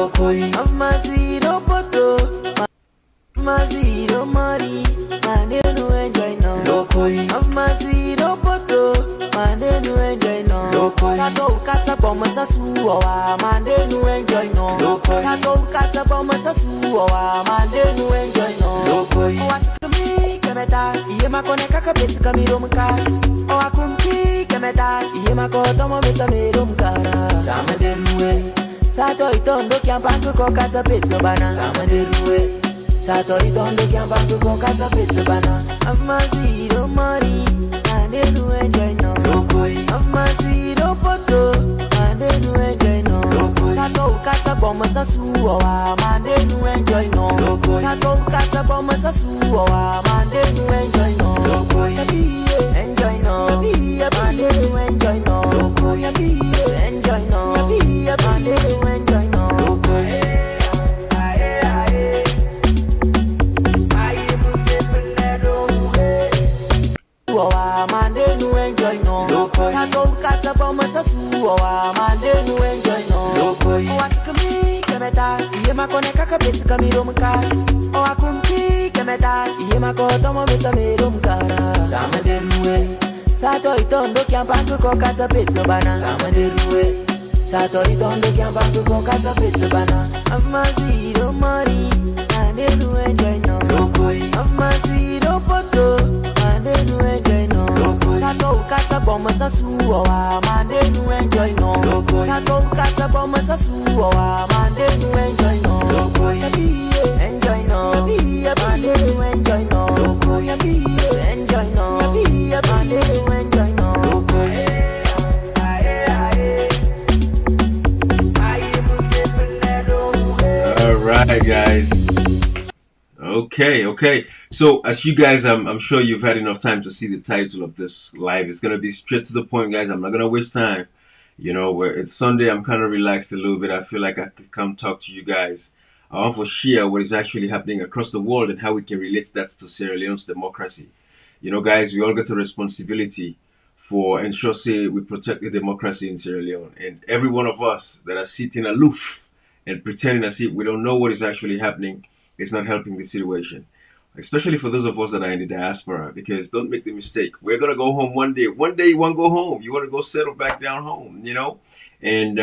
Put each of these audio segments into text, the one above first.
Lokoi of my zero poto, my zero money, my new enjoy no. Lokoi of my zero poto, my new enjoy no. Lokoi Sato kata bomata suwa, my new enjoy no. Lokoi Sato kata bomata suwa, my new enjoy no. Lokoi Wasikami kemetas, yema kone kakabit kamirum kas. O akumki kemetas, yema kotomo mitamirum kara. Sama denwe. Sato itondo kiambangu ko kata pizza bana. Sama denwe. Sato itondo kiambangu ko kata pizza bana. Of my zero money, and then you enjoy no. Of my zero poto, and then you enjoy no. Sato kata bomata suwa, and then you enjoy no. Sato kata bomata suwa, and then you enjoy no. Enjoy no. And then you enjoy no. Enjoy no. And then you enjoy no. Mandenu enjoy no. Sato kata bomata suwa, mandenu enjoy no. Wasikami kemetas, yema kone kakabit kamirum kas. O akumki kemetas, yema kotomo mitamirum kara. Sama denwe. Sato itondo kiambangu ko kata pizza bana. Sama denwe. Sato itondo kiambangu ko kata pizza bana. Of my zero money, and then you enjoy no. Of my zero poto, and then you enjoy no. Sato kata bomata suwa, and then you enjoy no. Sato kata bomata suwa, and then you enjoy no. Enjoy no. And then you enjoy no. Enjoy no. And then you enjoy no. All right, guys. Okay. So as you guys, I'm sure you've had enough time to see the title of this live. It's gonna be straight to the point, guys. I'm not gonna waste time. You know, where it's Sunday, I'm kind of relaxed a little bit. I feel like I could come talk to you guys. I want to share what is actually happening across the world and how we can relate that to Sierra Leone's democracy. You know, guys, we all get a responsibility for ensure say we protect the democracy in Sierra Leone. And every one of us that are sitting aloof and pretending as if we don't know what is actually happening is not helping the situation. Especially for those of us that are in the diaspora, because don't make the mistake. We're going to go home one day. One day you want to go home. You want to go settle back down home, you know? And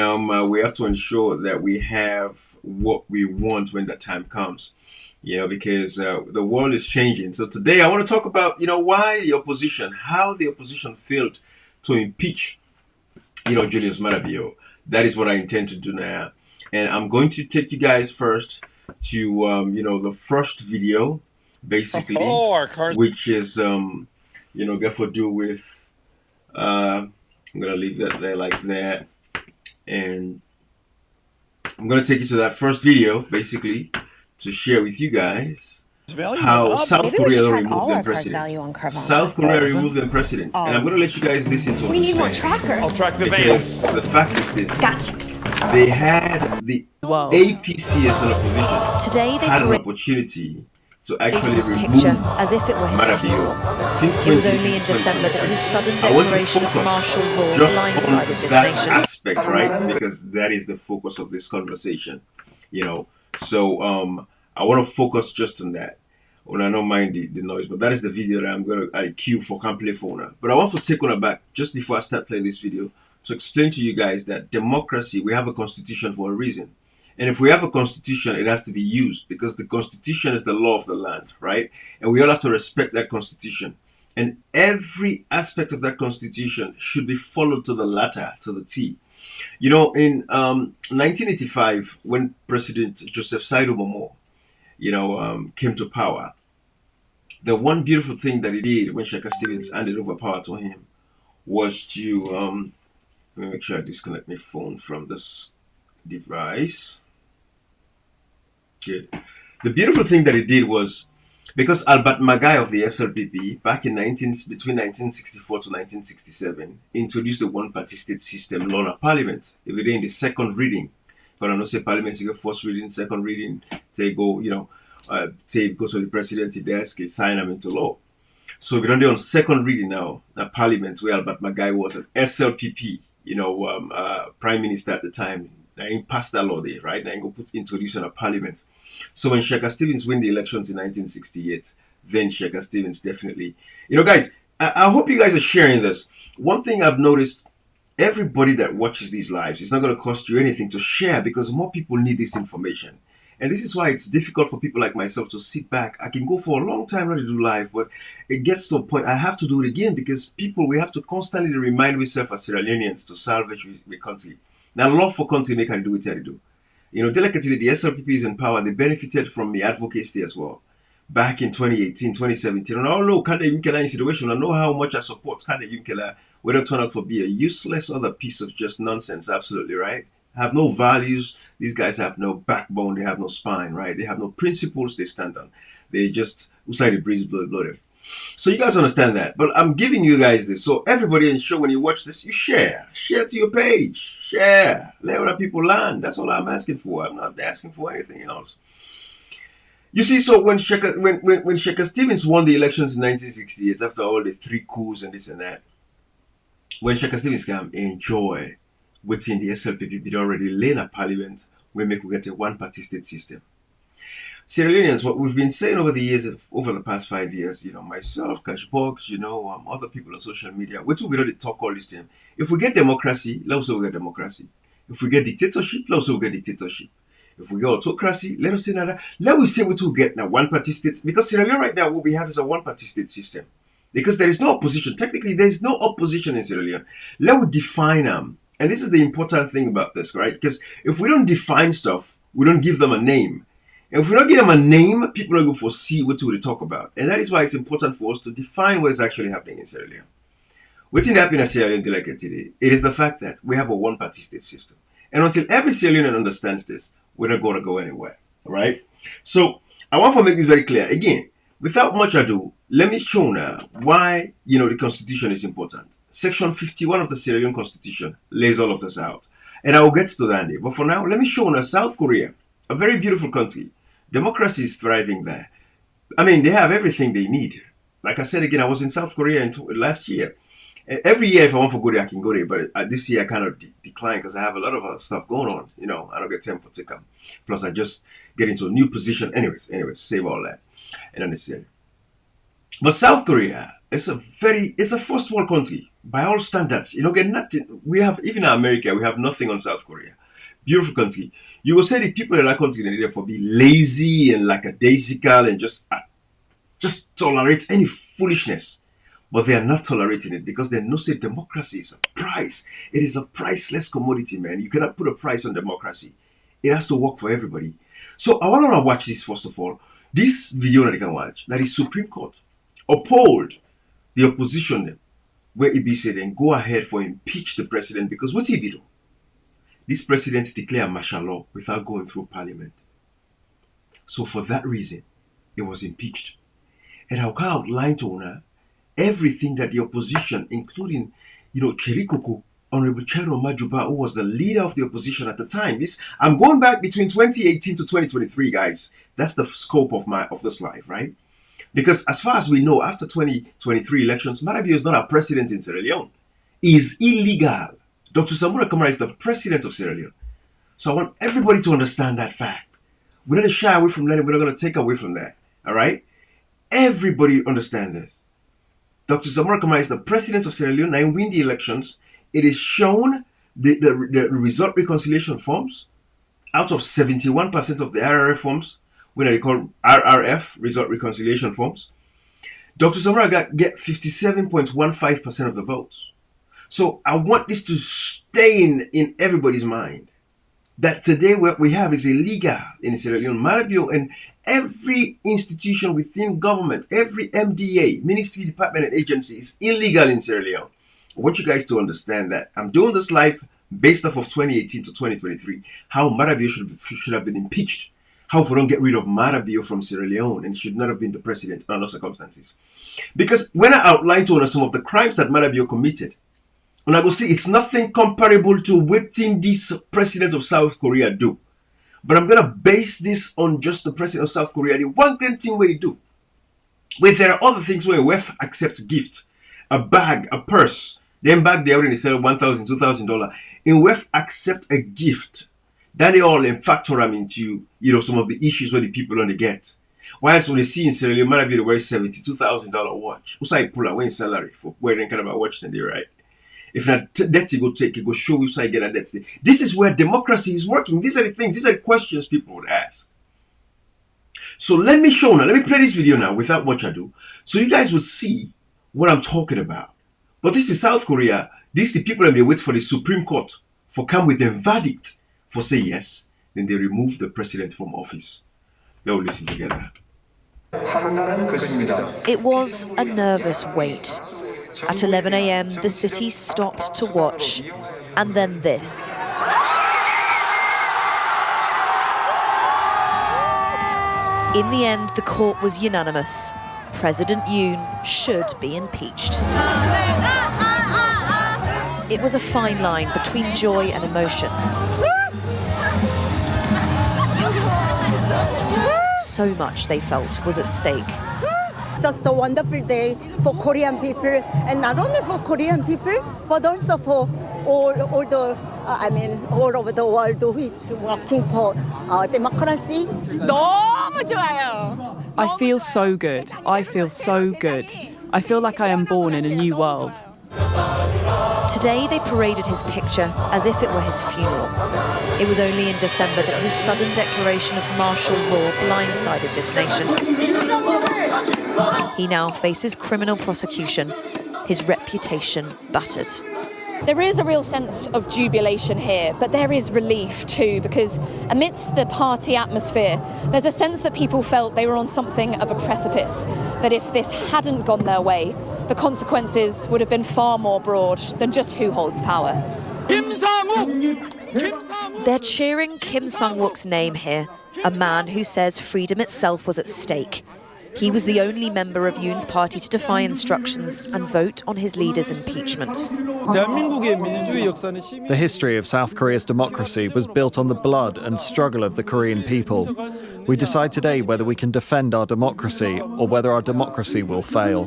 we have to ensure that we have what we want when that time comes, you know, because the world is changing. So today I want to talk about, you know, why the opposition, how the opposition failed to impeach, you know, Julius Maada. That is what I intend to do now. And I'm going to take you guys first to, you know, the first video, basically, which is, you know, got to do with, I'm going to leave that there like that. And I'm going to take you to that first video, basically, to share with you guys how South Korea removed their president. South Korea removed their president. And I'm going to let you guys listen to it. We need more trackers. I'll track the because veils. the fact is this. Gotcha. They had the APC as an opposition. Today they had an created opportunity to actually his remove picture as if it were his Maada funeral. since It was only 2020. in December that his sudden I want to declaration of focus martial law just blindsided on this that nation. aspect, right? Because that is the focus of this conversation, you know. So I want to focus just on that. Well, I don't mind the noise, but that is the video that I'm going to cue for Can't Play for now. But I want to take on it back just before I start playing this video to explain to you guys that democracy, we have a constitution for a reason. And if we have a constitution, it has to be used because the constitution is the law of the land, right? And we all have to respect that constitution. And every aspect of that constitution should be followed to the letter, to the T. You know, in 1985, when President Joseph Saidu Momo, you know, came to power, the one beautiful thing that he did when Shaka Stevens handed over power to him was to, let me make sure I disconnect my phone from this device. Good. The beautiful thing that he did was, because Albert Magai of the SLPP back in between 1964 to 1967 introduced the one-party state system law in Parliament. If it in the second reading, but I don't say Parliament, you go first reading, second reading, they go, you know, they go to the presidency desk, they sign them into law. So we're on second reading now at Parliament, where Albert Magai was an SLPP, you know, prime minister at the time, Now he passed that law there, right? Now he go put introduce on a parliament. So when Sheikh Stevens win the elections in 1968, then Sheikh Stevens definitely, guys, I hope you guys are sharing this. One thing I've noticed, everybody that watches these lives, it's not going to cost you anything to share because more people need this information. And this is why it's difficult for people like myself to sit back. I can go for a long time not to do live, but it gets to a point I have to do it again because we have to constantly remind ourselves as Sierra Leoneans to salvage the country. Now, love for country make can do it to do. Delicately, the SLPP is in power. They benefited from the advocacy as well. Back in 2018, 2017. And I don't know, kind of situation. I know how much I support kind of whether it turn out to be a useless other piece of just nonsense. Absolutely right. Have no values. These guys have no backbone. They have no spine, right? They have no principles they stand on. They just outside the breeze, blow. So you guys understand that. But I'm giving you guys this. So everybody in show, when you watch this, you share. Share to your page. Share. Let other people learn. That's all I'm asking for. I'm not asking for anything else. You see, so when Sheikh Stevens won the elections in 1968, after all the 3 coups and this and that, when Sheikh Stevens came, enjoy within the SLPP did already lay in a parliament where we get a one-party state system. Sierra Leoneans, what we've been saying over the years, over the past 5 years, myself, Cashbox, other people on social media, we don't talk all this time. If we get democracy, let us say we get democracy. If we get dictatorship, let us say we get dictatorship. If we get autocracy, let us say another. Let us say we to get now one-party state. Because Sierra Leone right now, what we have is a one-party state system. Because there is no opposition. Technically, there is no opposition in Sierra Leone. Let us define them. And this is the important thing about this, right? Because if we don't define stuff, we don't give them a name. And if we don't give them a name, people are going to foresee what we talk about. And that is why it's important for us to define what is actually happening in Sierra Leone. What's happening in Sierra Leone like today? It is the fact that we have a one-party state system. And until every Sierra Leonean understands this, we're not going to go anywhere, all right? So I want to make this very clear. Again, without much ado, let me show now why, the Constitution is important. Section 51 of the Sierra Leone Constitution lays all of this out. And I will get to that. But for now, let me show now South Korea, a very beautiful country. Democracy is thriving there. I mean, they have everything they need. Like I said again, I was in South Korea last year. Every year, if I want to go there, I can go there. But this year, I kind of decline because I have a lot of other stuff going on. I don't get time to come. Plus, I just get into a new position. Anyways, save all that. And unnecessary. But South Korea is a first world country by all standards. Get nothing. We have, even in America, we have nothing on South Korea. Beautiful country. You will say the people in that country they therefore be lazy and lackadaisical and just tolerate any foolishness. But they are not tolerating it because they know say democracy is a price. It is a priceless commodity, man. You cannot put a price on democracy. It has to work for everybody. So I want to watch this first of all. This video that you can watch, that is Supreme Court uphold the opposition where it be said and go ahead for impeach the president because what he do? This president declare martial law without going through parliament. So for that reason, it was impeached. And I'll outline to now everything that the opposition, including, Cherikoko, Honorable Chero Majuba, who was the leader of the opposition at the time. I'm going back between 2018 to 2023, guys. That's the scope of this life, right? Because as far as we know, after 2023 elections, Marabio is not our president in Sierra Leone. He is illegal. Dr. Samura Kamara is the president of Sierra Leone. So I want everybody to understand that fact. We're not going to shy away from that, and we're not going to take away from that. All right? Everybody understand this. Dr. Samura Kamara is the president of Sierra Leone. Now, win the elections. It is shown the result reconciliation forms out of 71% of the RRF forms, when they call RRF, result reconciliation forms. Dr. Samura get 57.15% of the votes. So I want this to stay in everybody's mind that today what we have is illegal in Sierra Leone. Marabio and every institution within government, every MDA, ministry, department, and agency is illegal in Sierra Leone. I want you guys to understand that. I'm doing this live based off of 2018 to 2023, how Marabio should have been impeached. How if we don't get rid of Marabio from Sierra Leone and should not have been the president under circumstances. Because when I outlined to us some of the crimes that Marabio committed, and I go see it's nothing comparable to what this president of South Korea do. But I'm going to base this on just the president of South Korea. The one great thing where he do. Where there are other things where WEF accept gift. A bag, a purse. Then back they already sell $1,000, $2,000. In WEF accept a gift. That they all factor them into, some of the issues where the people only get. Whilst when they see in Sierra Leone, might be to wear $72,000 watch. Who's I pull away salary for wearing kind of a watch today, right? If not that you go take, you go show you say get a debt. This is where democracy is working. These are the things, these are the questions people would ask. So let me play this video now without much ado, so you guys will see what I'm talking about. But this is South Korea. These the people that they wait for the Supreme Court for come with a verdict for say yes, then they remove the president from office. Now listen together. It was a nervous wait. At 11 a.m, the city stopped to watch, and then this. In the end, the court was unanimous. President Yoon should be impeached. It was a fine line between joy and emotion. So much they felt was at stake. Just a wonderful day for Korean people, and not only for Korean people, but also for all over the world who is working for democracy. 너무 좋아요. I feel so good. I feel so good. I feel like I am born in a new world. Today they paraded his picture as if it were his funeral. It was only in December that his sudden declaration of martial law blindsided this nation. He now faces criminal prosecution, his reputation battered. There is a real sense of jubilation here, but there is relief too, because amidst the party atmosphere, there's a sense that people felt they were on something of a precipice, that if this hadn't gone their way, the consequences would have been far more broad than just who holds power. They're cheering Kim Sang-wook's name here, a man who says freedom itself was at stake. He was the only member of Yoon's party to defy instructions and vote on his leader's impeachment. The history of South Korea's democracy was built on the blood and struggle of the Korean people. We decide today whether we can defend our democracy or whether our democracy will fail.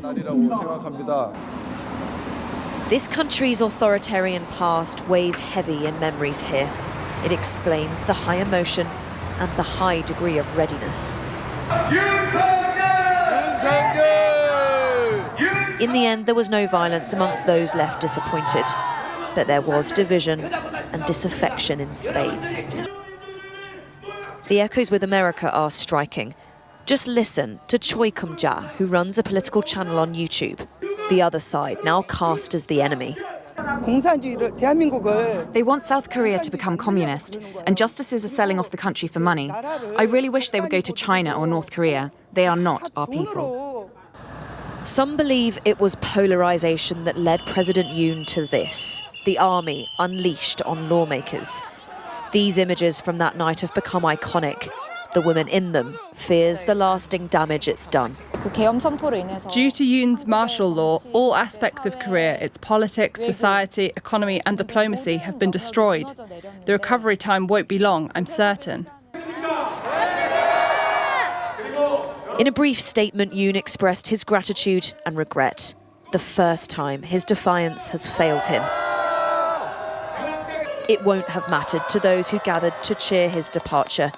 This country's authoritarian past weighs heavy in memories here. It explains the high emotion and the high degree of readiness. In the end, there was no violence amongst those left disappointed, but there was division and disaffection in spades. The echoes with America are striking. Just listen to Choi Kum-ja, who runs a political channel on YouTube. The other side, now cast as the enemy. They want South Korea to become communist, and justices are selling off the country for money. I really wish they would go to China or North Korea. They are not our people. Some believe it was polarization that led President Yoon to this, the army unleashed on lawmakers. These images from that night have become iconic. The woman in them fears the lasting damage it's done. Due to Yoon's martial law, all aspects of Korea, its politics, society, economy and diplomacy have been destroyed. The recovery time won't be long, I'm certain. In a brief statement, Yoon expressed his gratitude and regret. The first time his defiance has failed him. It won't have mattered to those who gathered to cheer his departure,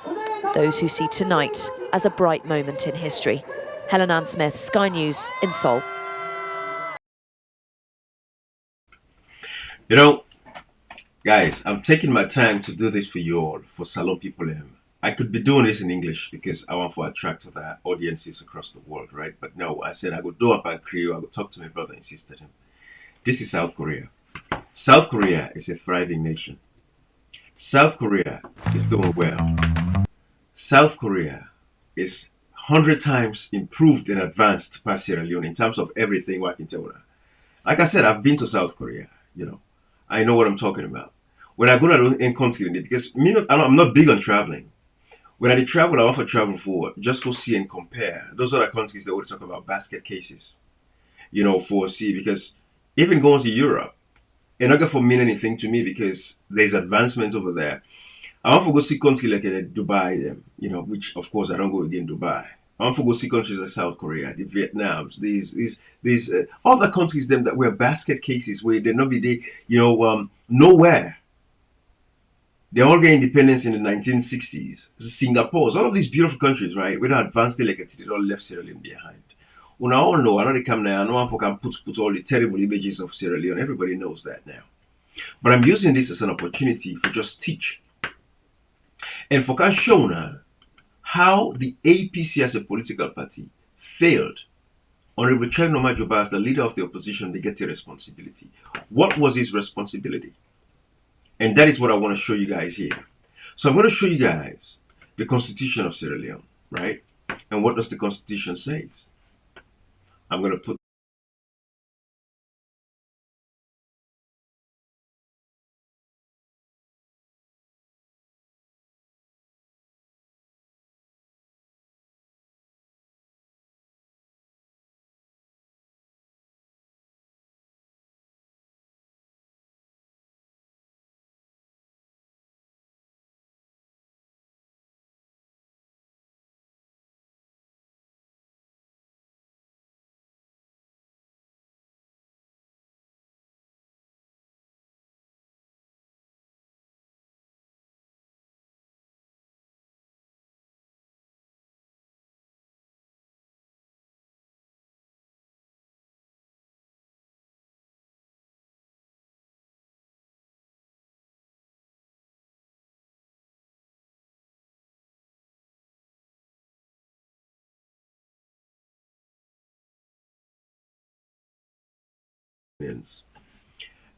those who see tonight as a bright moment in history. Helen Ann Smith, Sky News in Seoul. You know, guys, I'm taking my time to do this for you all, for Salon people. I could be doing this in English because I want to attract other audiences across the world, right? But no, I said I would do up and Creole, I would talk to my brother and sister. This is South Korea. South Korea is a thriving nation. South Korea is doing well. South Korea is 100 times improved and advanced past Sierra Leone in terms of everything what I can tell you. Like I said, I've been to South Korea, you know. I know what I'm talking about. When I go to in country, because I'm not big on traveling. When I travel, I often travel for just go see and compare. Those other countries that always talk about basket cases, you know, for see, because even going to Europe, it's not going to mean anything to me because there's advancement over there. I want to go see countries like Dubai, you know, which of course I don't go again Dubai. I want to go see countries like South Korea, the Vietnams, these other countries them that were basket cases where they not be there, you know, nowhere. They all get independence in the 1960s. Singapore, all of these beautiful countries, right? We don't advance the legacy, they all left Sierra Leone behind. Well, now all know, I know they come now, no one can put all the terrible images of Sierra Leone. Everybody knows that now. But I'm using this as an opportunity for just teach. And for Kashona, how the APC as a political party failed Honorable Chen Nomajoba as the leader of the opposition, they get a responsibility. What was his responsibility? And that is what I want to show you guys here. So I'm going to show you guys the Constitution of Sierra Leone, right? And what does the Constitution say? I'm going to put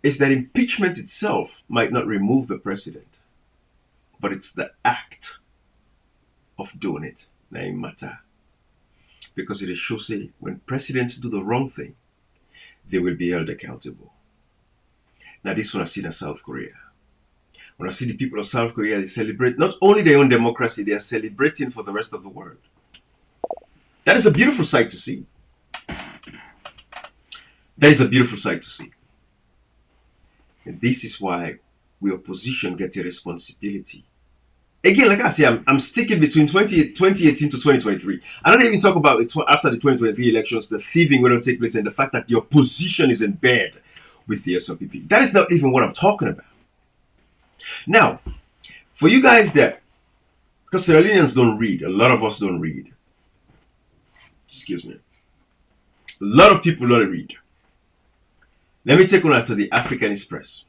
is that impeachment itself might not remove the president, but it's the act of doing it that matter. Because it is sure say when presidents do the wrong thing, they will be held accountable. Now this one I see in South Korea. When I see the people of South Korea, they celebrate not only their own democracy, they are celebrating for the rest of the world. That is a beautiful sight to see. That is a beautiful sight to see. And this is why we opposition get a responsibility. Again, like I say, I'm sticking between 2018 to 2023. I don't even talk about after the 2023 elections, the thieving will not take place and the fact that the opposition is in bed with the SLPP. That is not even what I'm talking about. Now, for you guys that, because Sierra Leoneans don't read, a lot of us don't read. Excuse me. A lot of people don't read. Let me take one out to the African Express.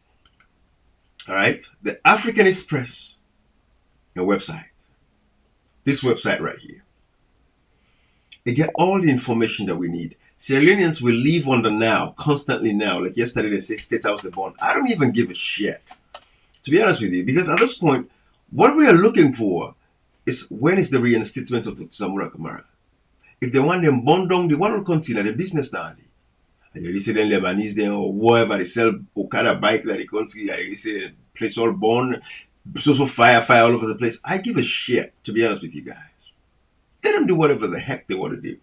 All right? The African Express, a website. This website right here. They get all the information that we need. Sierra Leoneans will live on the now, constantly now. Like yesterday they said State House the bond. I don't even give a shit, to be honest with you. Because at this point, what we are looking for is when is the reinstatement of the Samura Kamara. If they want them bond down, they want to continue the business now. You see them Lebanese there or wherever they sell Okada bike that they country. You see place all born, so fire all over the place. I give a shit, to be honest with you guys. Let them do whatever the heck they want to do.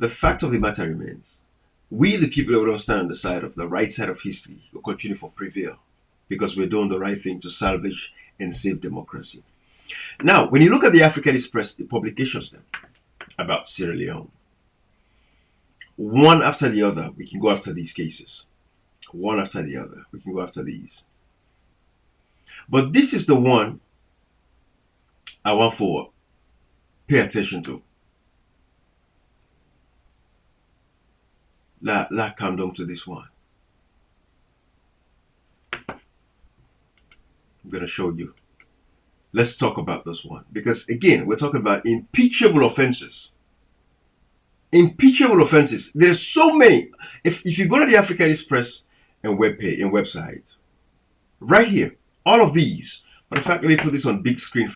The fact of the matter remains, we the people who don't stand on the side of the right side of history will continue to prevail because we're doing the right thing to salvage and save democracy. Now, when you look at the African Express, the publications then about Sierra Leone, one after the other, we can go after these cases. One after the other, we can go after these. But this is the one I want for pay attention to. Let's come down to this one. I'm going to show you. Let's talk about this one. Because again, we're talking about impeachable offenses. Impeachable offenses. There's so many. If you go to the African Express and website, right here, all of these. But in fact, let me put this on big screen.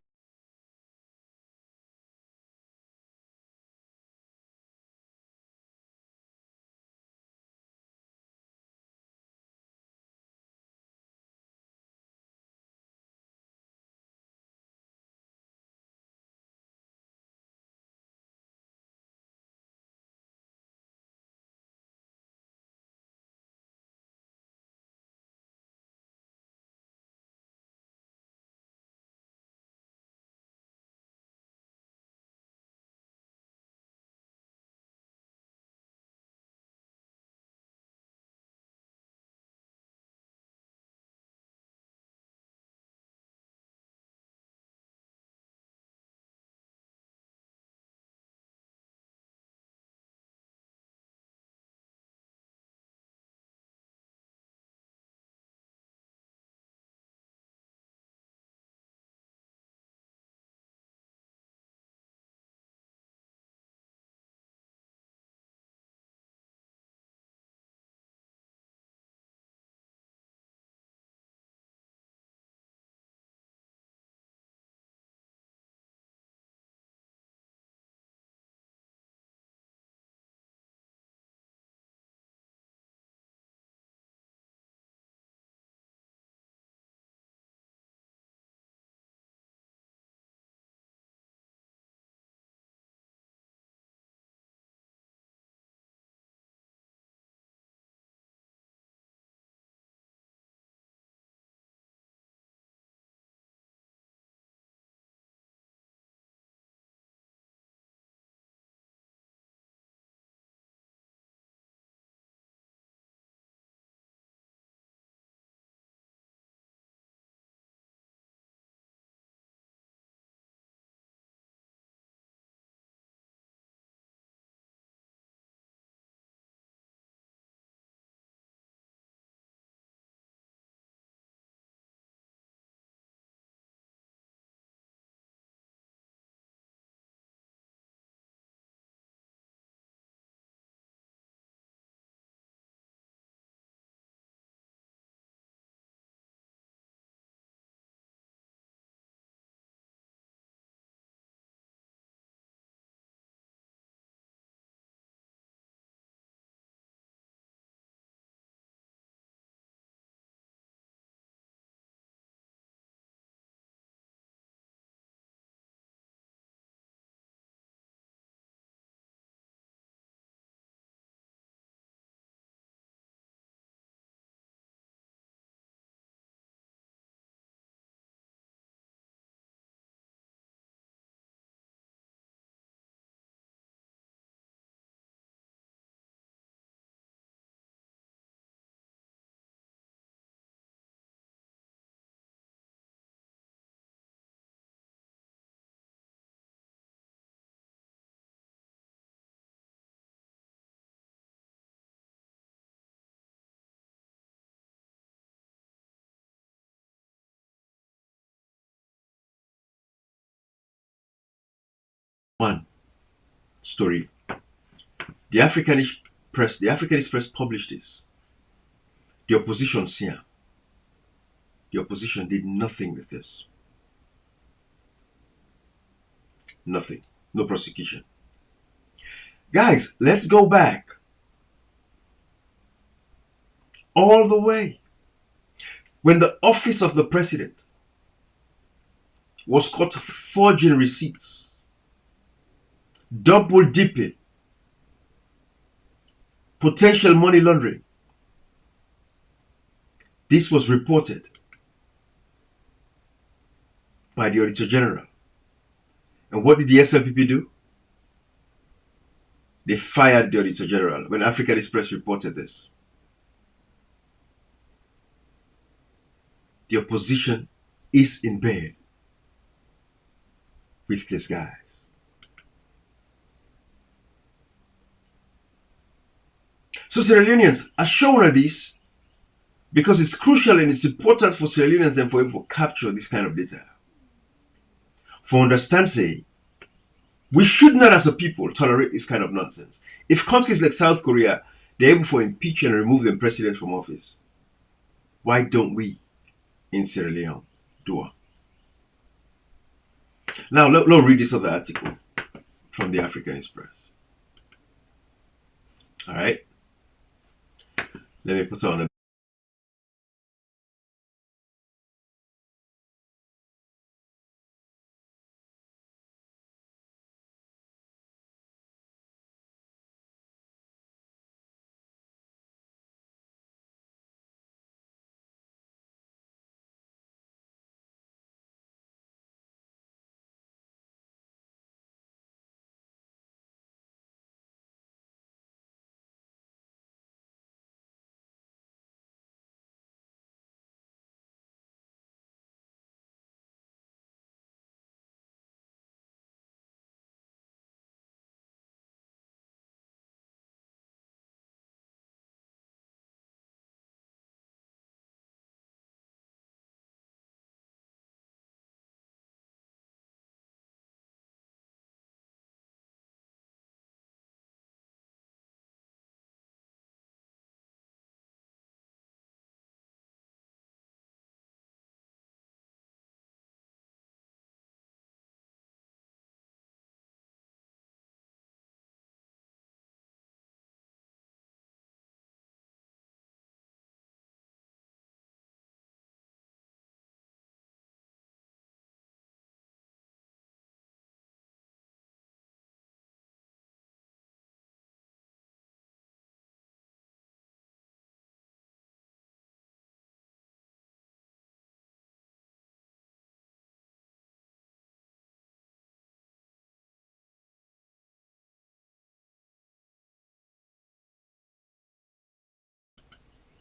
One story. The Africanist press published this. The opposition here. The opposition did nothing with this. Nothing. No prosecution. Guys, let's go back all the way. When the office of the president was caught forging receipts, double dipping, potential money laundering, this was reported by the Auditor General. And what did the SLPP do? They fired the Auditor General when African Express reported this. The opposition is in bed with these guys. So Sierra Leoneans are shown this because it's crucial and it's important for Sierra Leoneans and for them to capture this kind of data. For understand, say, we should not as a people tolerate this kind of nonsense. If countries like South Korea, they're able to impeach and remove the president from office, why don't we in Sierra Leone do it? Now, let's read this other article from the African Express. All right. Let me put on a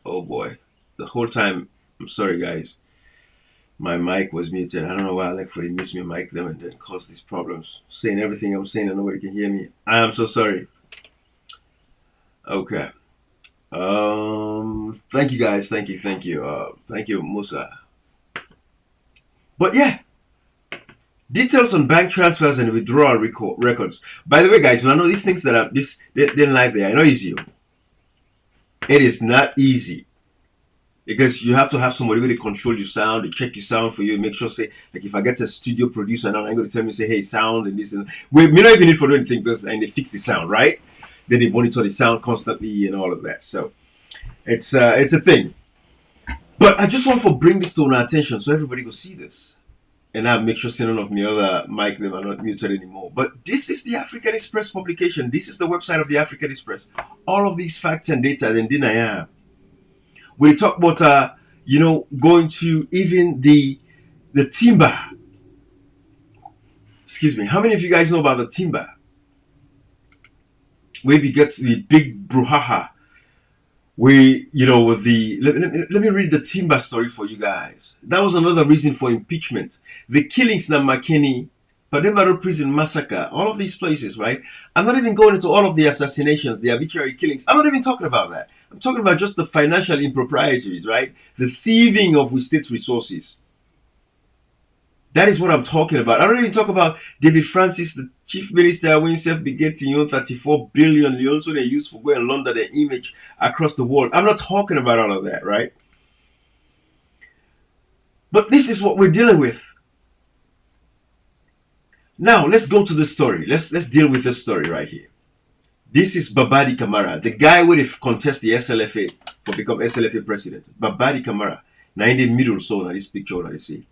oh boy, the whole time, I'm sorry guys, my mic was muted. I don't know why I like for they mute me mic them and then cause these problems. Saying everything I'm saying and nobody can hear me. I am so sorry. Okay. Thank you guys. Thank you. Thank you, Musa. But yeah, details on bank transfers and withdrawal records. By the way, guys, I know these things that are they're live there. I know it's you. It is not easy because you have to have somebody really control your sound, they check your sound for you, make sure, say, like if I get a studio producer now, I'm going to tell me, say, hey, sound and this and we don't even need to do anything because and they fix the sound, right? Then they monitor the sound constantly and all of that. So it's a thing. But I just want to bring this to our attention so everybody will see this. And I'll make sure none of my other mic them are not muted anymore. But this is the African Express publication. This is the website of the African Express. All of these facts and data, then I am. We talk about, going to even the timber. Excuse me. How many of you guys know about the timber? Where we get the big brouhaha. With the let me read the timber story for you guys. That was another reason for impeachment. The killings in Makeni, Pademba prison massacre, all of these places, right? I'm not even going into all of the assassinations, the arbitrary killings. I'm not even talking about that. I'm talking about just the financial improprieties, right? The thieving of the state's resources. That is what I'm talking about. I don't even talk about David Francis, the chief minister, when self-begetting 34 billion leons, so they use for going and launder their image across the world. I'm not talking about all of that, right? But this is what we're dealing with. Now, let's go to the story. Let's deal with this story right here. This is Babadi Kamara, the guy who contest the SLFA for become SLFA president. Babadi Kamara. Now in the middle, so now this picture that you see.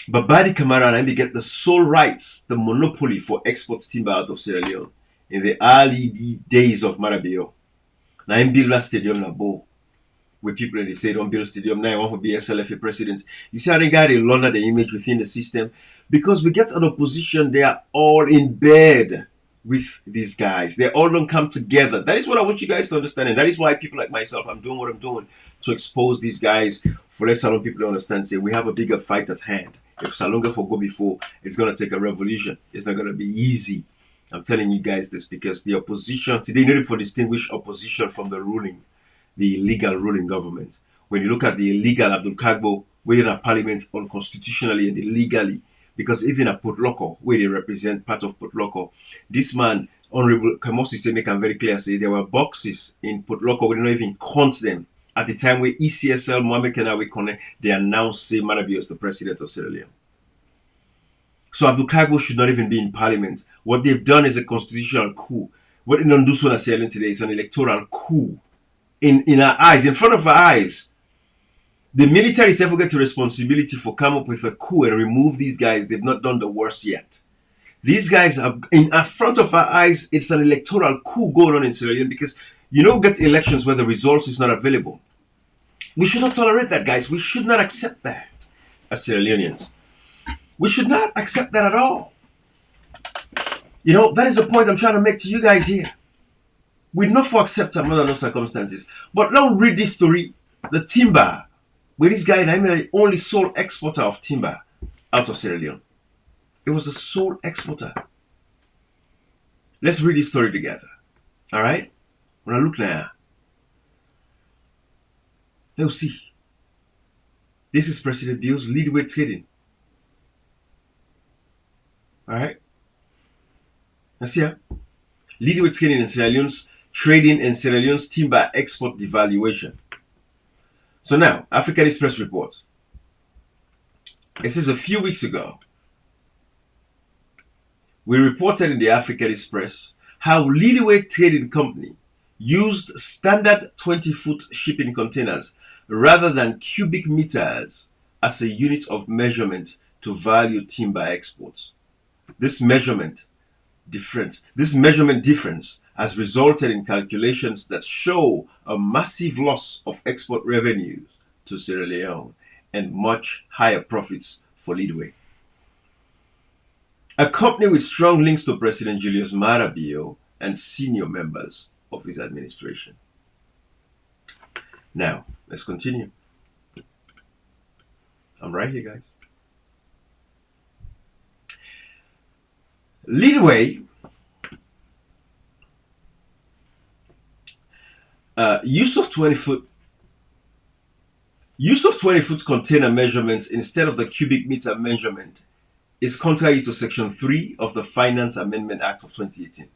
Babadi Kamara and get the sole rights, the monopoly for export timber out of Sierra Leone in the early days of Marabio. Now in build a stadium na Bo, where people they say don't build stadium now, I want to be SLFA president. You see how they got to launder the image within the system, because we get an opposition, they are all in bed with these guys. They all don't come together. That is what I want you guys to understand, and that is why people like myself, I'm doing what I'm doing to expose these guys for let Salon people to understand. Say we have a bigger fight at hand. If Salonga for go before, it's going to take a revolution. It's not going to be easy. I'm telling you guys this because the opposition, today needed for distinguish opposition from the illegal ruling government. When you look at the illegal Abdul Kagbo, we're in a parliament unconstitutionally and illegally, because even at Potloko, where they represent part of Potloko, this man, Honorable Kamosi, say make them very clear, say there were boxes in Potloko, we did not even count them. At the time where ECSL, Mohamed Kenawi Kone, they announced say Marabio as the president of Sierra Leone. So Abdul Kagbo should not even be in parliament. What they've done is a constitutional coup. What they don't do so in Sierra Leone today is an electoral coup. In our eyes, in front of our eyes. The military itself will get the responsibility for come up with a coup and remove these guys. They've not done the worst yet. These guys are in front of our eyes. It's an electoral coup going on in Sierra Leone because you don't get elections where the results is not available. We should not tolerate that, guys. We should not accept that as Sierra Leoneans. We should not accept that at all. You know, that is the point I'm trying to make to you guys here. We're not for acceptance under no circumstances. But now read this story. The timber. Where this guy, I mean, the only sole exporter of timber out of Sierra Leone. It was the sole exporter. Let's read this story together. All right? When I look now, let's see. This is President Bill's leadway trading. All right? Let's see here. Leadway trading in Sierra Leone's trading in Sierra Leone's timber export devaluation. So now, African Express report. It says a few weeks ago, we reported in the African Express how Leadway Trading Company used standard 20-foot shipping containers rather than cubic meters as a unit of measurement to value timber exports. This measurement difference has resulted in calculations that show a massive loss of export revenues to Sierra Leone and much higher profits for Leadway. A company with strong links to President Julius Maada and senior members of his administration. Now, let's continue. I'm right here, guys. Leadway use of 20-foot container measurements instead of the cubic meter measurement is contrary to Section 3 of the Finance Amendment Act of 2018.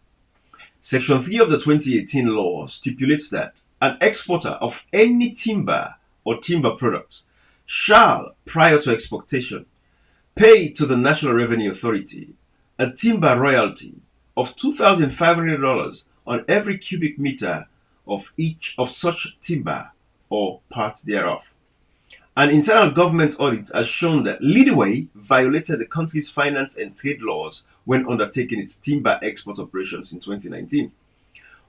Section 3 of the 2018 law stipulates that an exporter of any timber or timber products shall, prior to exportation, pay to the National Revenue Authority a timber royalty of $2,500 on every cubic meter of each of such timber or part thereof. An internal government audit has shown that Leadway violated the country's finance and trade laws when undertaking its timber export operations in 2019.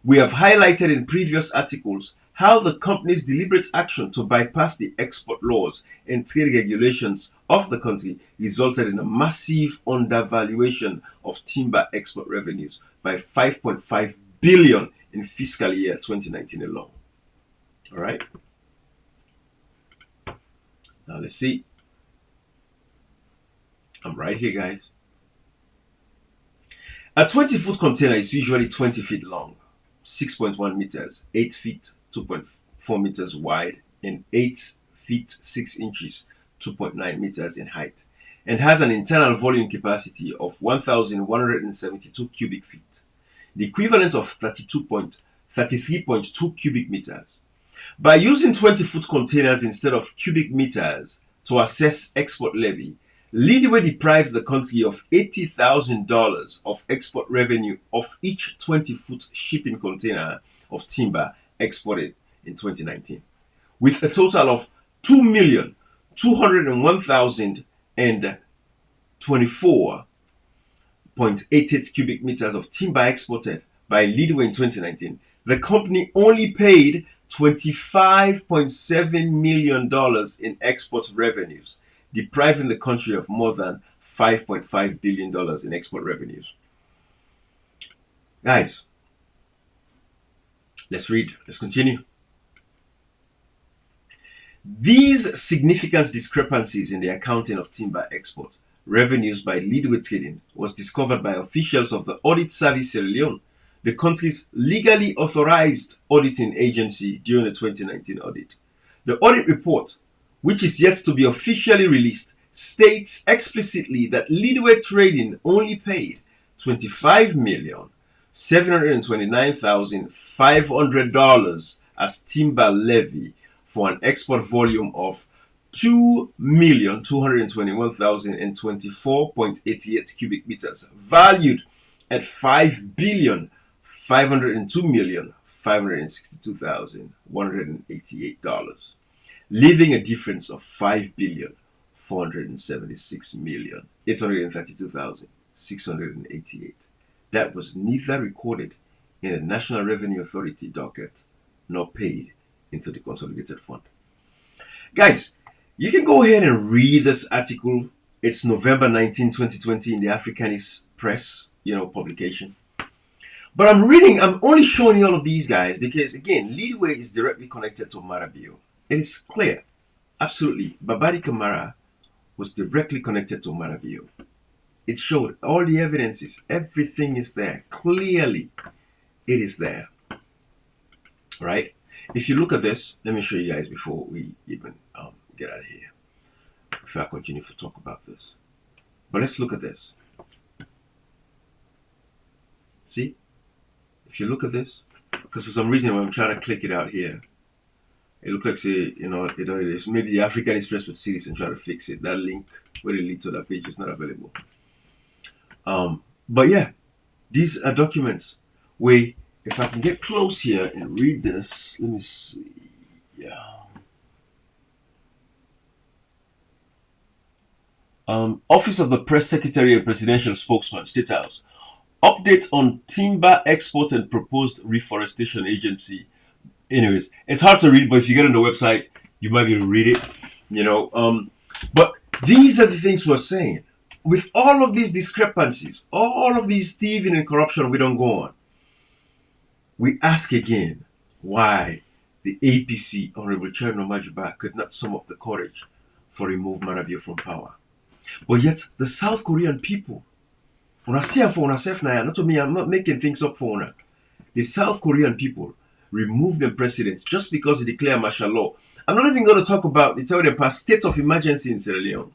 We have highlighted in previous articles how the company's deliberate action to bypass the export laws and trade regulations of the country resulted in a massive undervaluation of timber export revenues by $5.5 billion in fiscal year 2019 alone. All right. Now let's see. I'm right here, guys. A 20-foot container is usually 20 feet long, 6.1 meters, 8 feet, 2.4 meters wide, and 8 feet 6 inches, 2.9 meters in height, and has an internal volume capacity of 1,172 cubic feet, the equivalent of 33.2 cubic meters. By using 20-foot containers instead of cubic meters to assess export levy, Leadway deprived the country of $80,000 of export revenue of each 20-foot shipping container of timber exported in 2019, with a total of 2,201,024.88 cubic meters of timber exported by Leadway in 2019. The company only paid $25.7 million in export revenues, depriving the country of more than $5.5 billion in export revenues. Guys, let's read. Let's continue. These significant discrepancies in the accounting of timber export revenues by Leadway Trading was discovered by officials of the Audit Service Sierra Leone, the country's legally authorized auditing agency, during the 2019 audit. The audit report, which is yet to be officially released, states explicitly that Leadway Trading only paid $25,729,500 as timber levy for an export volume of 2,221,024.88 cubic meters, valued at $5,502,562,188, leaving a difference of $5,476,832,688. That was neither recorded in the National Revenue Authority docket nor paid into the consolidated fund. Guys, you can go ahead and read this article. It's November 19, 2020 in the Africanist Press, publication. But I'm only showing you all of these guys because, again, Leadway is directly connected to Marabio. It is clear, absolutely. Babadi Kamara was directly connected to Marabio. It showed all the evidences. Everything is there. Clearly, it is there. Right? If you look at this, let me show you guys before we even get out of here. If I continue to talk about this. But let's look at this. See? If you look at this, because for some reason when I'm trying to click it out here, it looks like, say, it is. Maybe the African Express would see this and try to fix it. That link where it leads to that page is not available. But yeah, these are documents where, if I can get close here and read this, let me see. Yeah. Office of the Press Secretary and Presidential Spokesman, State House. Update on timber export and proposed reforestation agency. Anyways, it's hard to read, but if you get on the website, you might be able to read it. But these are the things we're saying. With all of these discrepancies, all of these thieving and corruption, we don't go on. We ask again why the APC, Honorable Chairman Majuba, could not sum up the courage for remove Marabio from power. But yet, the South Korean people, not to me, I'm not making things up for honor. The South Korean people remove the president just because he declared martial law. I'm not even going to talk about the state of emergency in Sierra Leone.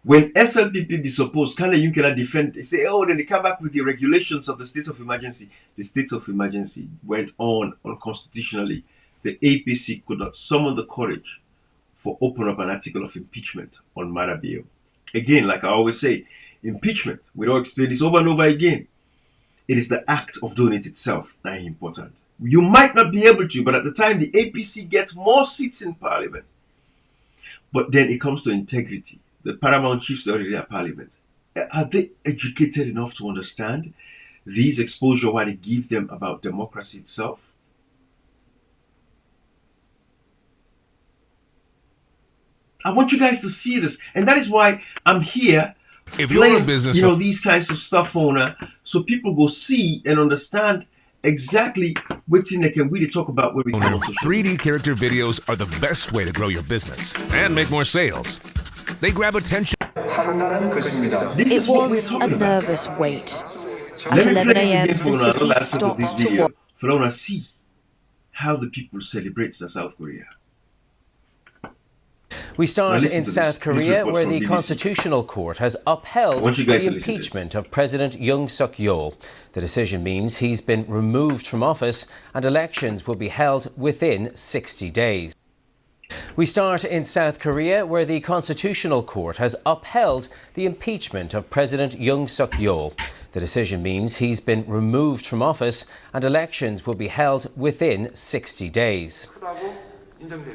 When SLPP be supposed, can you cannot defend? They say, then they come back with the regulations of the state of emergency. The state of emergency went on unconstitutionally. The APC could not summon the courage for opening up an article of impeachment on Marabio. Again, like I always say, impeachment, we don't explain this over and over again. It is the act of doing it itself that is important. You might not be able to, but at the time the APC gets more seats in parliament. But then it comes to integrity. The paramount chiefs are already at parliament. Are they educated enough to understand these exposure, what it gives them about democracy itself? I want you guys to see this, and that is why I'm here. If you're a business, these kinds of stuff owner, so people go see and understand exactly what thing they can really talk about when we come on social media. 3D character videos are the best way to grow your business and make more sales. They grab attention. It was a nervous wait. At 11 a.m., the city stopped to watch. For I want to see how the people celebrate the South Korea. We start in South Korea, where the Constitutional Court has upheld the impeachment of President Yoon Suk-yeol. The decision means he's been removed from office and elections will be held within 60 days. We start in South Korea, where the Constitutional Court has upheld the impeachment of President Yoon Suk-yeol. The decision means he's been removed from office and elections will be held within 60 days.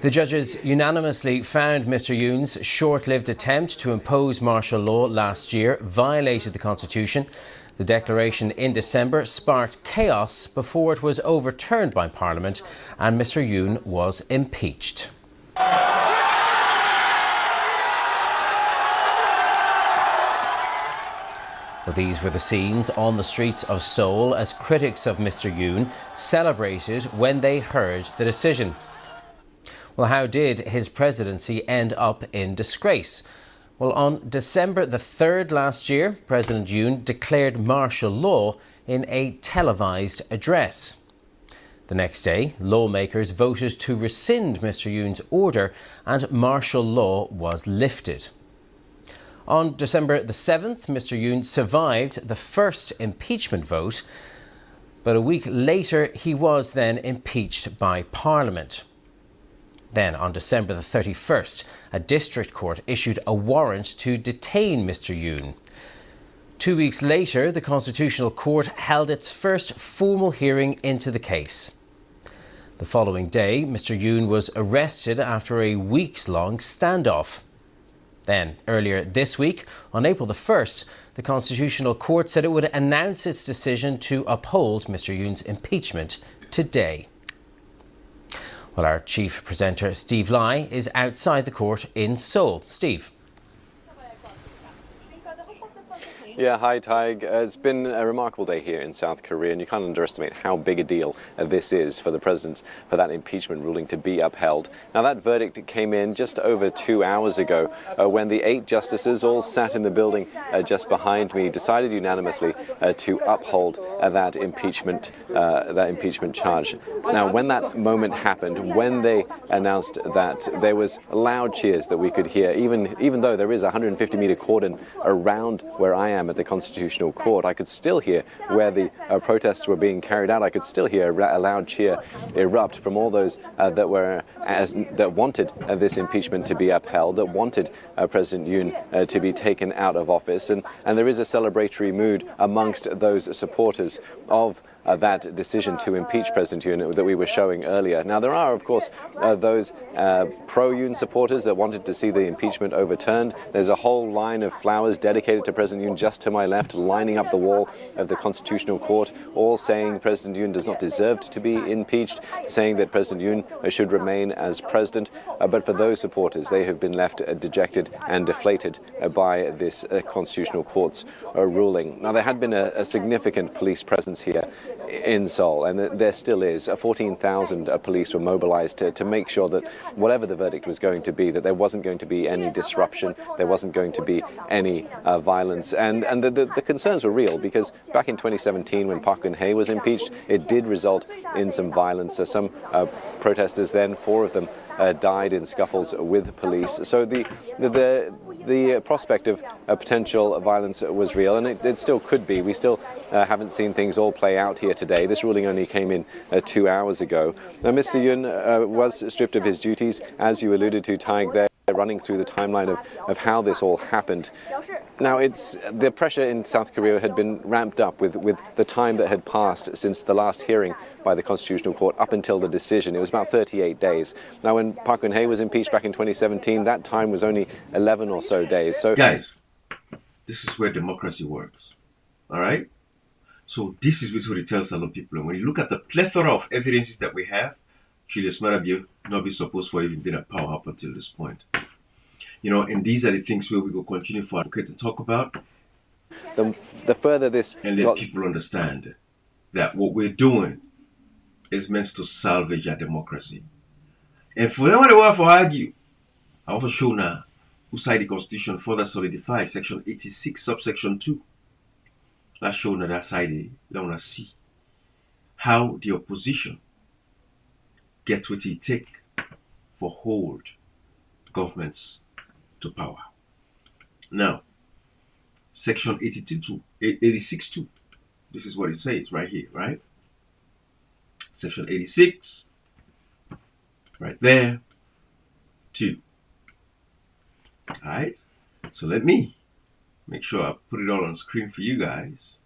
The judges unanimously found Mr. Yoon's short-lived attempt to impose martial law last year violated the Constitution. The declaration in December sparked chaos before it was overturned by Parliament and Mr. Yoon was impeached. Well, these were the scenes on the streets of Seoul as critics of Mr. Yoon celebrated when they heard the decision. Well, how did his presidency end up in disgrace? Well, on December the 3rd last year, President Yoon declared martial law in a televised address. The next day, lawmakers voted to rescind Mr. Yoon's order and martial law was lifted. On December the 7th, Mr. Yoon survived the first impeachment vote, but a week later he was then impeached by Parliament. Then, on December the 31st, a district court issued a warrant to detain Mr. Yoon. 2 weeks later, the Constitutional Court held its first formal hearing into the case. The following day, Mr. Yoon was arrested after a weeks-long standoff. Then, earlier this week, on April the 1st, the Constitutional Court said it would announce its decision to uphold Mr. Yoon's impeachment today. Well, our chief presenter, Steve Lai, is outside the court in Seoul. Steve. Yeah, hi, Tig. It's been a remarkable day here in South Korea, and you can't underestimate how big a deal this is for the president, for that impeachment ruling to be upheld. Now, that verdict came in just over 2 hours ago when the 8 justices all sat in the building just behind me, decided unanimously to uphold that impeachment charge. Now, when that moment happened, when they announced that, there was loud cheers that we could hear, even though there is a 150-meter cordon around where I am at the Constitutional Court. I could still hear where the protests were being carried out. I could still hear a loud cheer erupt from all those that wanted this impeachment to be upheld, that wanted President Yoon to be taken out of office. And there is a celebratory mood amongst those supporters of that decision to impeach President Yoon that we were showing earlier. Now, there are, of course, those pro-Yoon supporters that wanted to see the impeachment overturned. There's a whole line of flowers dedicated to President Yoon just to my left, lining up the wall of the Constitutional Court, all saying President Yoon does not deserve to be impeached, saying that President Yoon should remain as president. But for those supporters, they have been left dejected and deflated by this Constitutional Court's ruling. Now, there had been a significant police presence here in Seoul, and there still is. 14,000 police were mobilized to make sure that whatever the verdict was going to be, that there wasn't going to be any disruption, there wasn't going to be any violence. And the concerns were real, because back in 2017, when Park Geun-hye was impeached, it did result in some violence. Some protesters then, 4 of them, died in scuffles with police. So the prospect of potential violence was real, and it still could be. We still haven't seen things all play out here today. This ruling only came in 2 hours ago. Now, Mr. Yoon was stripped of his duties, as you alluded to, Taig, there, running through the timeline of how this all happened. Now, the pressure in South Korea had been ramped up with the time that had passed since the last hearing by the Constitutional Court up until the decision. It was about 38 days. Now, when Park Geun-hye was impeached back in 2017, that time was only 11 or so days. So, guys, this is where democracy works. All right? So this is what it tells a lot of people. And when you look at the plethora of evidences that we have, Julius Maada will not be supposed to have even been a power up until this point. You know, and these are the things where we will continue for advocate to talk about. The further this... And let people understand that what we're doing is meant to salvage our democracy. And for them who want to argue, I want to show now who side the Constitution further solidified, Section 86, subsection 2. Let's show now that side, they want to see how the opposition gets what it takes for hold governments to power. Now, Section 86.2. This is what it says right here, right? Section 86, right there, 2. All right? So let me make sure I put it all on screen for you guys.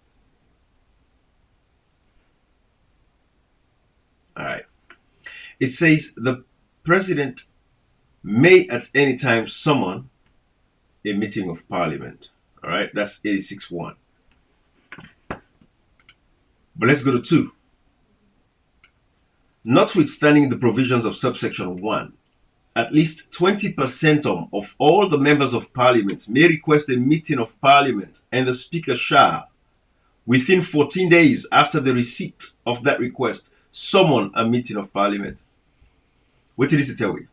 All right. It says the president may at any time summon a meeting of parliament. All right, that's 86.1. But let's go to 2. Notwithstanding the provisions of subsection 1, at least 20% of all the members of parliament may request a meeting of parliament, and the speaker shall, within 14 days after the receipt of that request, summon a meeting of parliament. What did this tell you?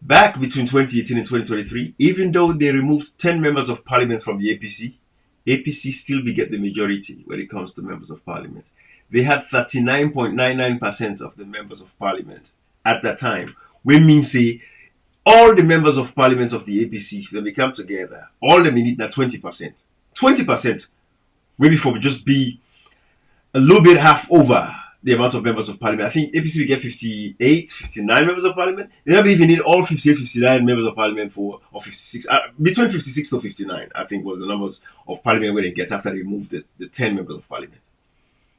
Back between 2018 and 2023, even though they removed 10 members of parliament from the APC still beget the majority when it comes to members of parliament. They had 39.99% of the members of parliament at that time. When mean say all the members of parliament of the APC, when they come together, all them need now 20%. 20% maybe for just be a little bit half over the amount of members of parliament. I think APC will get 58, 59 members of parliament. They never even need all 58, 59 members of parliament or 56. Between 56 to 59, I think, was the numbers of parliament where they get after they removed the 10 members of parliament.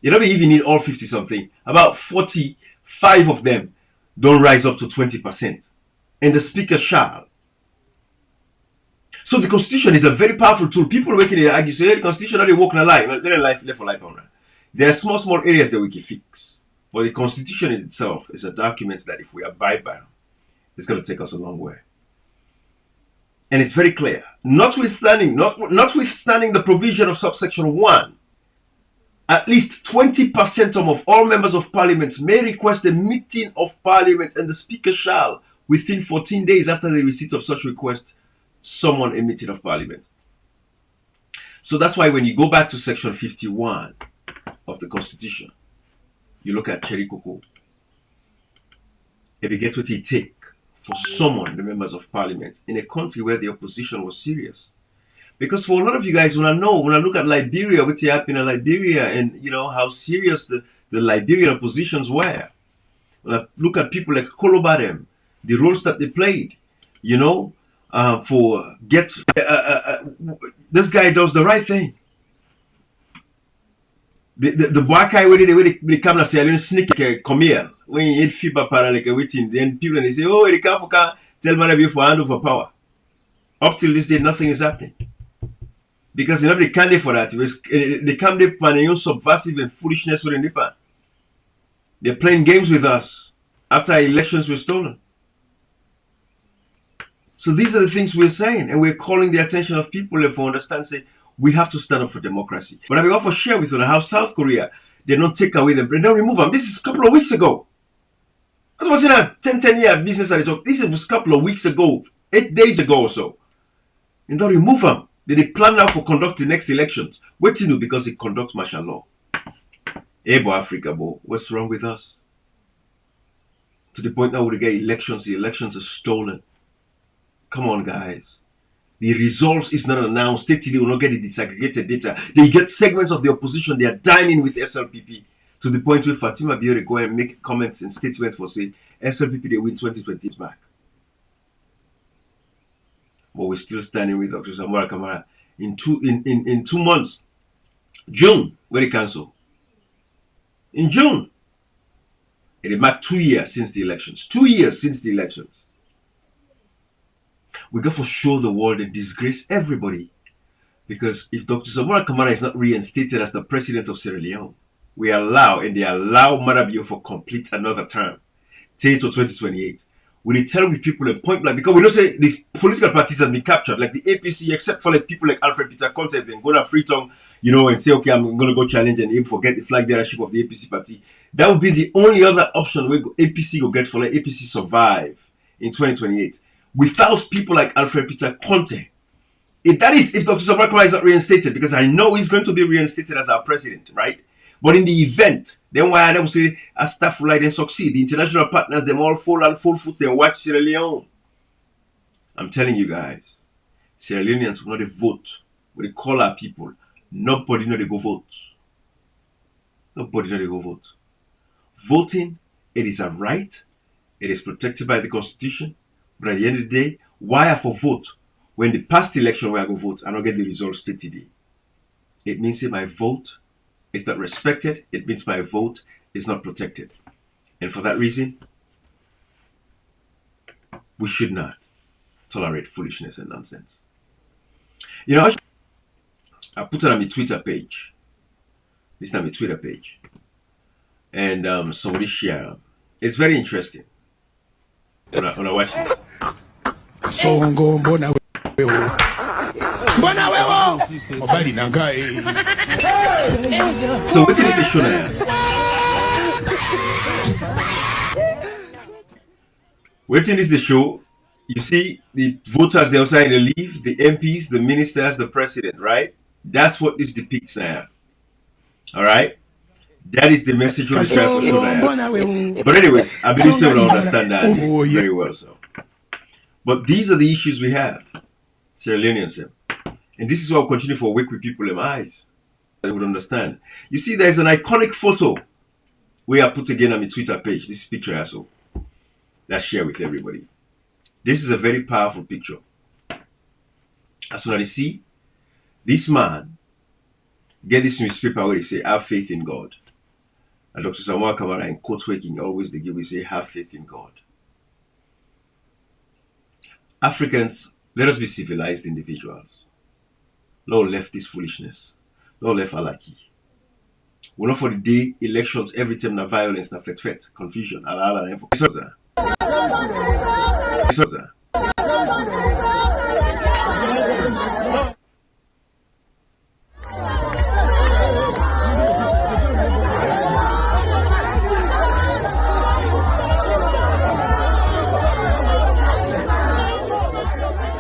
You never even need all 50 something. About 45 of them don't rise up to 20%. And the speaker shall. So the constitution is a very powerful tool. People making it argue, say, hey, the constitution, they work in a life. They're life, left for life on that. There are small areas that we can fix. But the constitution itself is a document that if we abide by, it's going to take us a long way. And it's very clear. Notwithstanding the provision of subsection 1, at least 20% of all members of parliament may request a meeting of parliament, and the speaker shall, within 14 days after the receipt of such request, summon a meeting of parliament. So that's why when you go back to section 51 of the Constitution, you look at Cherry Coco. If you get what it take for summon the members of parliament in a country where the opposition was serious. Because for a lot of you guys, when I look at Liberia, what's happening in Liberia, and you know how serious the Liberian oppositions were. When I look at people like Kolobadem, the roles that they played, you know, this guy does the right thing. The black guy where they come and say, I didn't sneak come here. When you eat fever para like a waiting, then people they say, oh, they can't tell man for hand over power. Up till this day, nothing is happening. Because you know they can't for that. They come there for their own subversive and foolishness with the They're playing games with us after our elections were stolen. So these are the things we're saying, and we're calling the attention of people if we understand, say, we have to stand up for democracy. But I will also share with you how South Korea, they don't take away them, they don't remove them. This is a couple of weeks ago. That was in a 10-year business that they talk. This was a couple of weeks ago, 8 days ago or so. And don't remove them. They plan now for conduct the next elections. Wait till because they conduct martial law. Hey, boy, Africa, boy, what's wrong with us? To the point now we get elections, the elections are stolen. Come on, guys. The results is not announced. They will not get the disaggregated data. They get segments of the opposition. They are dining with SLPP to the point where Fatima Biore go and make comments and statements for say SLPP they win 2020 back. But we're still standing with Dr. Samora Kamara in 2 months. June, where they cancel. In June. It marked 2 years since the elections. 2 years since the elections. We got to show the world and disgrace everybody. Because if Dr. Samora Kamara is not reinstated as the president of Sierra Leone, they allow Marabio for complete another term, till 2028. We tell people a point blank, because we know say these political parties have been captured, like the APC, except for like people like Alfred Peter Conte, and go to Freetown, you know, and say, okay, I'm going to go challenge and aim for get the flag bearership of the APC party. That would be the only other option where APC will get for like APC survive in 2028. Without people like Alfred Peter Conte. If Dr. Samora Kamara is not reinstated, because I know he's going to be reinstated as our president, right? But in the event, then why I don't say as staff like they succeed. The international partners, them all fall foot, they watch Sierra Leone. I'm telling you guys, Sierra Leoneans will not vote. When they call our people, nobody know they go vote. Nobody know they go vote. Voting, it is a right. It is protected by the Constitution. But at the end of the day, why I for vote? When the past election where I go vote, I don't get the results today. It means that my vote is not respected. It means my vote is not protected. And for that reason, we should not tolerate foolishness and nonsense. You know, I put it on my Twitter page. This is on my Twitter page. And somebody shared. It's very interesting. When I watch this. So what is the show now? Waiting is the show. You see the voters, they outside, they leave, the MPs, the ministers, the president, right? That's what this depicts now. All right? That is the message we're trying to show now. But anyways, I believe so will understand that very well so. But these are the issues we have, Sierra Leoneans. And this is why we continue for work with people in my eyes. They would understand. You see, there's an iconic photo we have put again on my Twitter page. This picture also. Let's share with everybody. This is a very powerful picture. As soon as you see, this man get this newspaper where they say, have faith in God. And Dr. Samuel Kamara in court working, always they give, we say, have faith in God. Africans, let us be civilized individuals. Lord left this foolishness. Lord left Alaki. We're not for the day elections, every time na violence, na fet, confusion.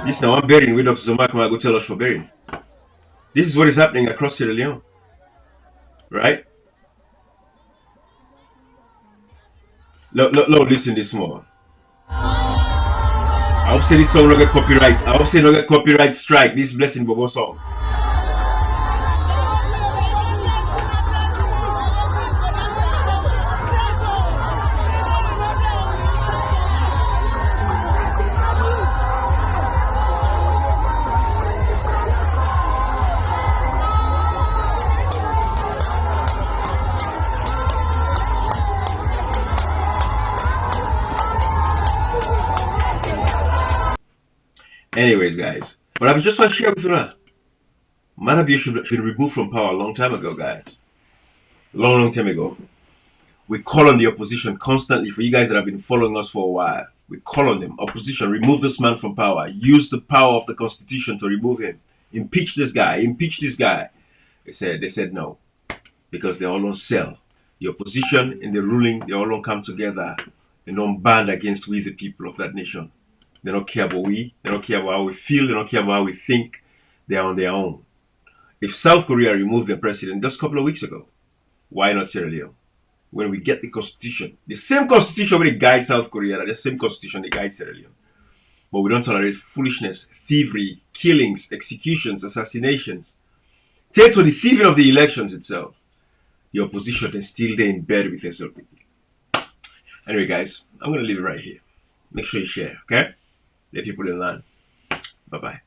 This now one burying with Dr. Zomakama go tell us for burying. This is what is happening across Sierra Leone. Right? Listen this more. I hope say this song don't get copyright. I hope say don't get copyright strike. This Blessing Bobo song. Anyways, guys, but I just want to share with you now. Maada should have been removed from power a long time ago, guys. Long time ago. We call on the opposition constantly. For you guys that have been following us for a while, we call on them. Opposition, remove this man from power. Use the power of the Constitution to remove him. Impeach this guy. Impeach this guy. They said no, because they all don't sell. The opposition and the ruling, they all don't come together and don't band against we, the people of that nation. They don't care about we. They don't care about how we feel. They don't care about how we think. They are on their own. If South Korea removed their president just a couple of weeks ago, why not Sierra Leone? When we get the constitution, the same constitution where they guide South Korea, the same constitution they guide Sierra Leone. But we don't tolerate foolishness, thievery, killings, executions, assassinations. Take to the thieving of the elections itself. The opposition is still there in bed with SLP. Anyway, guys, I'm going to leave it right here. Make sure you share, okay? Let people in line. Bye-bye.